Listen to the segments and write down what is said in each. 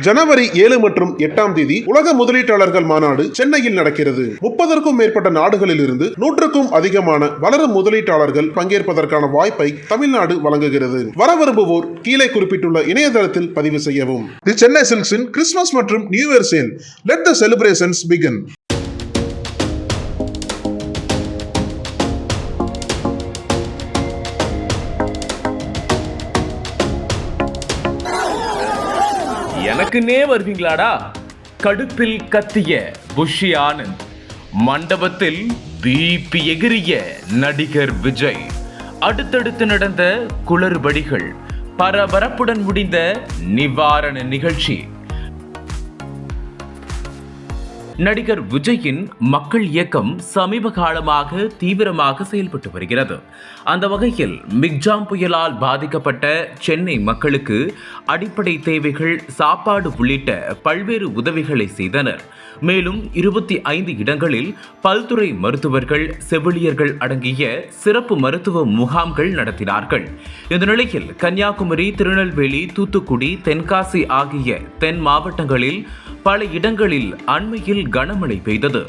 ஜனவரி 7 மற்றும் 8ஆம் தேதி உலக முதலீட்டாளர்கள் மாநாடு சென்னையில் நடக்கிறது. 30க்கும் மேற்பட்ட நாடுகளில் இருந்து 100க்கும் அதிகமான வளரும் முதலீட்டாளர்கள் பங்கேற்பதற்கான வாய்ப்பை தமிழ்நாடு வழங்குகிறது. வர விரும்புவோர் கீழே குறிப்பிட்டுள்ள இணையதளத்தில் பதிவு செய்யவும். தி சென்னை சில்க்ஸின் கிறிஸ்துமஸ் மற்றும் new year sale. Let the celebrations begin. எனக்குன்னே வருவீங்களாடா? கடுப்பில் கத்திய புஷி ஆனந்த், மண்டபத்தில் பிபி எகிரிய நடிகர் விஜய், அடுத்தடுத்து நடந்த குளறுபடிகள், பரபரப்புடன் முடிந்த நிவாரண நிகழ்ச்சி. நடிகர் விஜயின் மக்கள் இயக்கம் சமீப காலமாக தீவிரமாக செயல்பட்டு வருகிறது. அந்த வகையில் மிக்ஜாம் புயலால் பாதிக்கப்பட்ட சென்னை மக்களுக்கு அடிப்படை தேவைகள், சாப்பாடு உள்ளிட்ட பல்வேறு உதவிகளை செய்தனர். மேலும் 25 இடங்களில் பல்துறை மருத்துவர்கள், செவிலியர்கள் அடங்கிய சிறப்பு மருத்துவ முகாம்கள் நடத்தினார்கள். இந்த நிலையில் கன்னியாகுமரி, திருநெல்வேலி, தூத்துக்குடி, தென்காசி ஆகிய தென் மாவட்டங்களில் பல இடங்களில் அண்மையில் கனமழை பெய்தது.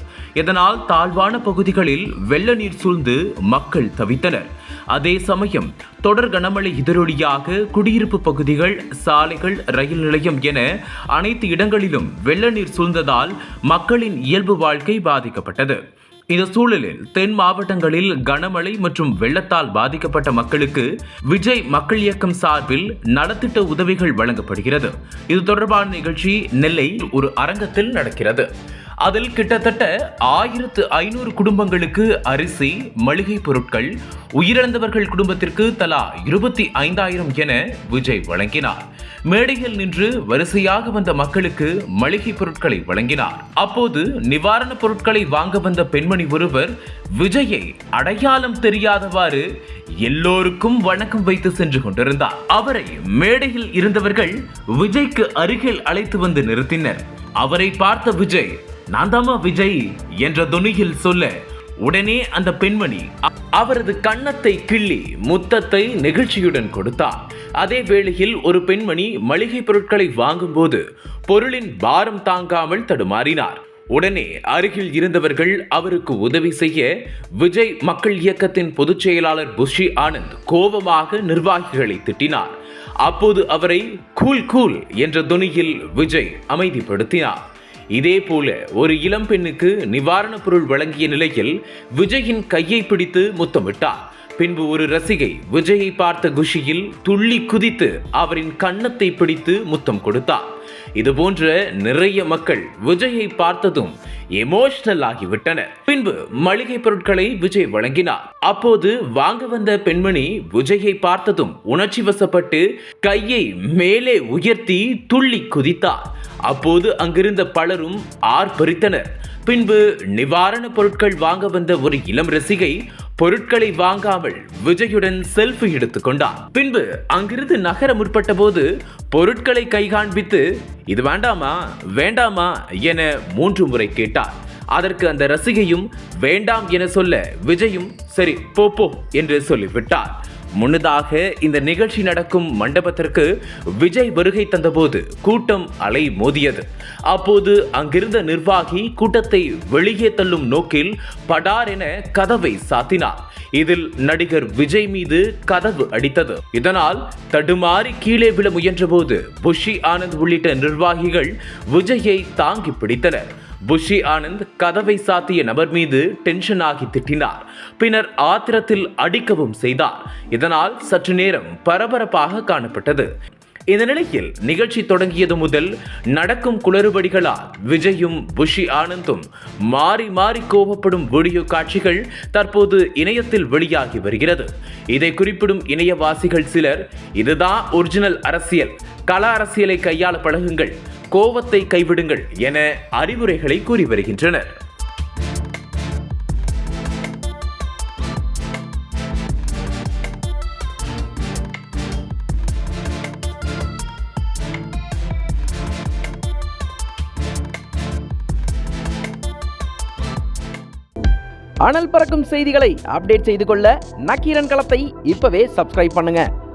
இதனால் தாழ்வான பகுதிகளில் வெள்ள நீர் சூழ்ந்து மக்கள் தவித்தனர். அதே சமயம் தொடர் கனமழை எதிரொலியாக குடியிருப்பு பகுதிகள், சாலைகள், ரயில் நிலையம் என அனைத்து இடங்களிலும் வெள்ள நீர் சூழ்ந்ததால் மக்களின் இயல்பு வாழ்க்கை பாதிக்கப்பட்டது. இந்த சூழலில் தென் மாவட்டங்களில் கனமழை மற்றும் வெள்ளத்தால் பாதிக்கப்பட்ட மக்களுக்கு விஜய் மக்கள் இயக்கம் சார்பில் நலத்திட்ட உதவிகள் வழங்கப்படுகிறது. இது தொடர்பான நிகழ்ச்சி நெல்லை ஒரு அரங்கத்தில் நடக்கிறது. அதில் கிட்டத்தட்ட 1500 குடும்பங்களுக்கு அரிசி, மளிகை பொருட்கள், உயிரிழந்தவர்கள் குடும்பத்திற்கு தலா 25,000 என விஜய் வழங்கினார். மேடையில் நின்று வரிசையாக வந்த மக்களுக்கு மளிகை பொருட்களை வழங்கினார். அப்போது நிவாரணப் பொருட்களை வாங்க வந்த பெண்மணி ஒருவர் விஜயை அடையாளம் தெரியாதவாறு எல்லோருக்கும் வணக்கம் வைத்து சென்று கொண்டிருந்தார். அவரை மேடையில் இருந்தவர்கள் விஜய்க்கு அருகில் அழைத்து வந்து நிறுத்தினர். அவரை பார்த்த விஜய், "நான் தாமா விஜய்" என்ற தொனியில் சொல்ல, உடனே அந்த பெண்மணி அவரது கன்னத்தை கிள்ளி முத்தத்தை நெகிழ்ச்சியுடன் கொடுத்தார். அதே வேளையில் ஒரு பெண்மணி மளிகை பொருட்களை வாங்கும் போது பொருளின் பாரம் தாங்காமல் தடுமாறினார். உடனே அருகில் இருந்தவர்கள் அவருக்கு உதவி செய்ய விஜய் மக்கள் இயக்கத்தின் பொதுச் செயலாளர் புஷி ஆனந்த் கோபமாக நிர்வாகிகளை திட்டினார். அப்போது அவரை கூல் கூல் என்ற தொனியில் விஜய் அமைதிப்படுத்தினார். இதே போல ஒரு இளம் பெண்ணுக்கு நிவாரணப் பொருள் வழங்கிய நிலையில் விஜயின் கையை பிடித்து முத்தமிட்டார். பின்பு ஒரு ரசிகை விஜயை பார்த்த குஷியில் துள்ளி குதித்து அவரின் கன்னத்தை பிடித்து முத்தம் கொடுத்தார். இதுபோன்ற நிறைய மக்கள் விஜயை பார்த்ததும் எமோஷனல் ஆகிவிட்டனர். பின்பு மளிகை பொருட்களை விஜய் வழங்கினார். அப்போது வாங்க வந்த பெண்மணி விஜயை பார்த்ததும் உணர்ச்சி வசப்பட்டு கையை மேலே உயர்த்தி துள்ளி குதித்தார். அப்போது அங்கிருந்த பலரும் ஆர்ப்பரித்தனர். பின்பு நிவாரணப் பொருட்கள் வாங்க வந்த ஒரு இளம் ரசிகை பொருட்களை வாங்காமல் விஜயுடன் செல்ஃபி எடுத்துக் கொண்டார். பின்பு அங்கிருந்து நகர முற்பட்ட போது பொருட்களை கை காண்பித்து, "இது வேண்டாமா வேண்டாமா" என 3 முறை கேட்டார். அதற்கு அந்த ரசிகையும் வேண்டாம் என சொல்ல விஜயும் "சரி போ" என்று சொல்லிவிட்டார். முன்னதாக இந்த நிகழ்ச்சி நடக்கும் மண்டபத்திற்கு விஜய் வருகை தந்தபோது கூட்டம் அலை மோதியது. அப்போது அங்கிருந்த நிர்வாகி கூட்டத்தை வெளியே தள்ளும் நோக்கில் படார் என கதவை சாத்தினார். இதில் நடிகர் விஜய் மீது கதவு அடித்தது. இதனால் தடுமாறி கீழே விழ முயன்றபோது புஷி ஆனந்த் உள்ளிட்ட நிர்வாகிகள் விஜயை தாங்கி பிடித்தனர். புஷி ஆனந்த் கதவை சாத்திய நபர் மீது டென்ஷன் ஆகி திட்டினார். பின்னர் ஆத்திரத்தில் அடிக்கவும் செய்தார். இதனால் சற்று நேரம் பரபரப்பாக காணப்பட்டது. இந்த நிலையில் நிகழ்ச்சி தொடங்கியது முதல் நடக்கும் குளறுபடிகளால் விஜயும் புஷி ஆனந்தும் மாறி மாறி கோபப்படும் வீடியோ காட்சிகள் தற்போது இணையத்தில் வெளியாகி வருகிறது. இதை குறிப்பிடும் இணையவாசிகள் சிலர், "இதுதான் ஒரிஜினல் அரசியல், கள அரசியலை கையாள பழகுங்கள், கோபத்தை கைவிடுங்கள்" என அறிவுரைகளை கூறி வருகின்றனர். அனல் பறக்கும் செய்திகளை அப்டேட் செய்து கொள்ள நக்கீரன் களத்தை இப்பவே சப்ஸ்கிரைப் பண்ணுங்க.